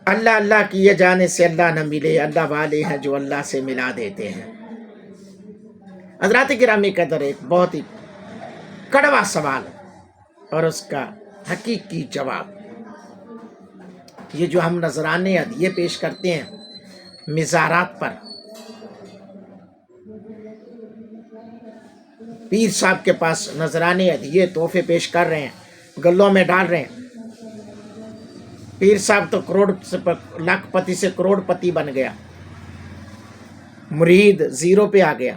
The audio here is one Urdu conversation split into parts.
اللہ اللہ کیے جانے سے اللہ نہ ملے، اللہ والے ہیں جو اللہ سے ملا دیتے ہیں۔ حضرات گرامی قدر، ایک بہت ہی کڑوا سوال اور اس کا حقیقی جواب، یہ جو ہم نذرانے ہدیے پیش کرتے ہیں مزارات پر، پیر صاحب کے پاس نذرانے ہدیے تحفے پیش کر رہے ہیں، گلوں میں ڈال رہے ہیں، پیر صاحب تو لاکھ پتی سے کروڑ پتی بن گیا، مرید زیرو پہ آ گیا۔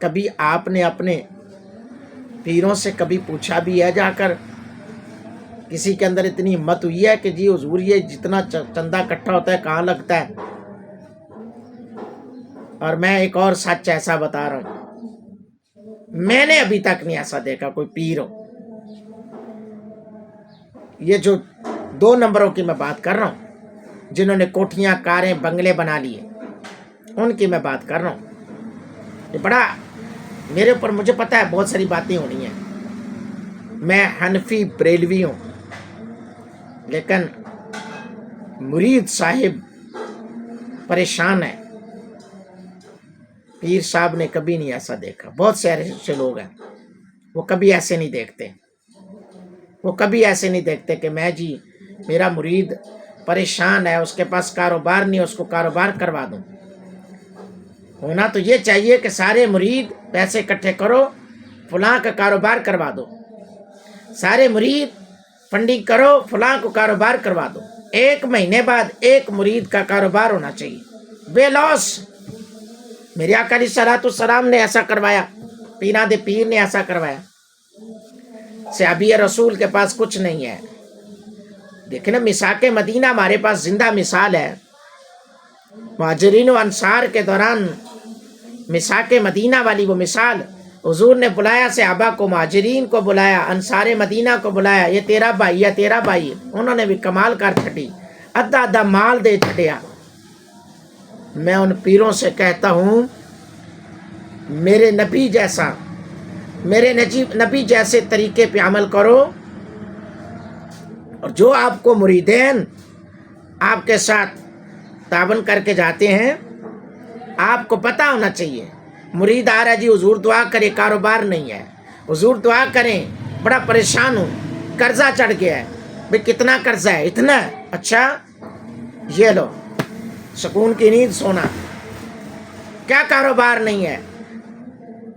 کبھی آپ نے اپنے پیروں سے کبھی پوچھا بھی ہے جا کر، کسی کے اندر اتنی ہمت ہوئی ہے کہ جی حضور یہ جتنا چندہ اکٹھا ہوتا ہے کہاں لگتا ہے؟ اور میں ایک اور سچ ایسا بتا رہا ہوں، میں نے ابھی تک نہیں ایسا دیکھا کوئی پیر ہو، یہ جو 2 نمبروں کی میں بات کر رہا ہوں، جنہوں نے کوٹھیاں کاریں بنگلے بنا لیے، ان کی میں بات کر رہا ہوں۔ یہ بڑا میرے اوپر، مجھے پتا ہے بہت ساری باتیں ہونی ہیں، میں حنفی بریلوی ہوں، لیکن مرید صاحب پریشان ہے۔ پیر صاحب نے کبھی نہیں ایسا دیکھا، بہت سے ایسے لوگ ہیں وہ کبھی ایسے نہیں دیکھتے، وہ کبھی ایسے نہیں دیکھتے کہ میں جی میرا مرید پریشان ہے، اس کے پاس کاروبار نہیں، اس کو کاروبار کروا دوں۔ ہونا تو یہ چاہیے کہ سارے مرید پیسے اکٹھے کرو، فلاں کا کاروبار کروا دو، سارے مرید فنڈنگ کرو، فلاں کو کاروبار کروا دو۔ 1 مہینے بعد ایک مرید کا کاروبار ہونا چاہیے بے لوس۔ میرے آقا علیہ الصلوۃ والسلام نے ایسا کروایا، پیران دے پیر نے ایسا کروایا۔ صحابی رسول کے پاس کچھ نہیں ہے، دیکھیں نا میثاق مدینہ ہمارے پاس زندہ مثال ہے۔ مہاجرین و انصار کے دوران میثاق مدینہ والی وہ مثال، حضور نے بلایا صحابہ کو، مہاجرین کو بلایا، انصار مدینہ کو بلایا، یہ تیرا بھائی ہے، تیرا بھائی ہے۔ انہوں نے بھی کمال کر چھٹی، ادھا ادھا مال دے چھٹیا۔ میں ان پیروں سے کہتا ہوں میرے نبی جیسا، میرے نبی جیسے طریقے پہ عمل کرو، اور جو آپ کو مریدین آپ کے ساتھ تعاون کر کے جاتے ہیں، آپ کو پتہ ہونا چاہیے مرید آ رہا ہے جی حضور دعا کرے، کاروبار نہیں ہے، حضور دعا کریں بڑا پریشان ہوں، قرضہ چڑھ گیا ہے۔ بھئی کتنا قرضہ ہے؟ اتنا ہے۔ اچھا یہ لو سکون کی نیند سونا۔ کیا کاروبار نہیں ہے؟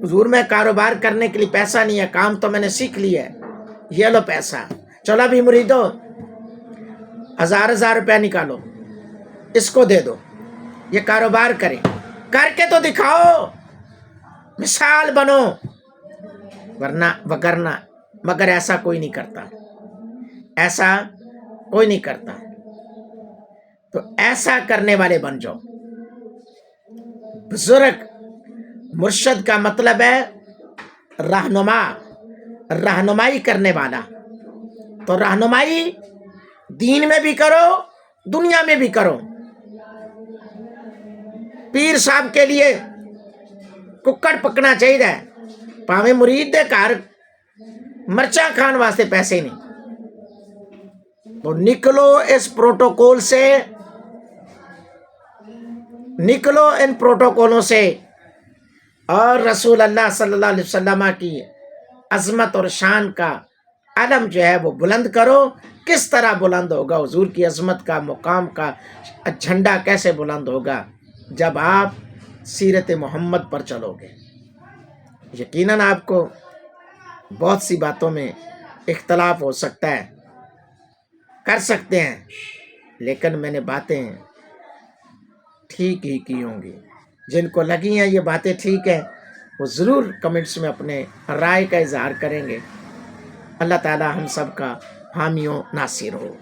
حضور میں کاروبار کرنے کے لیے پیسہ نہیں ہے، کام تو میں نے سیکھ لیا ہے، یہ لو پیسہ، چلو بھی مریدو 1000 روپے نکالو، اس کو دے دو، یہ کاروبار کریں، کر کے تو دکھاؤ، مثال بنو، وگرنہ مگر ایسا کوئی نہیں کرتا، ایسا کوئی نہیں کرتا۔ تو ایسا کرنے والے بن جاؤ۔ بزرگ مرشد کا مطلب ہے رہنما، رہنمائی کرنے والا۔ تو رہنمائی دین میں بھی کرو، دنیا میں بھی کرو۔ پیر صاحب کے لیے ککڑ پکنا چاہیے، پاویں مرید دے گھر مرچاں کھان واسطے پیسے نہیں۔ تو نکلو اس پروٹوکول سے، نکلو ان پروٹوکولوں سے، اور رسول اللہ صلی اللہ علیہ وسلم کی عظمت اور شان کا علم جو ہے وہ بلند کرو۔ کس طرح بلند ہوگا حضور کی عظمت کا، مقام کا جھنڈا کیسے بلند ہوگا؟ جب آپ سیرت محمد پر چلو گے۔ یقیناً آپ کو بہت سی باتوں میں اختلاف ہو سکتا ہے، کر سکتے ہیں، لیکن میں نے باتیں ٹھیک ہی کی ہوں گی۔ جن کو لگی ہیں یہ باتیں ٹھیک ہیں، وہ ضرور کمنٹس میں اپنے رائے کا اظہار کریں گے۔ اللہ تعالی ہم سب کا حامی و ناصر ہو۔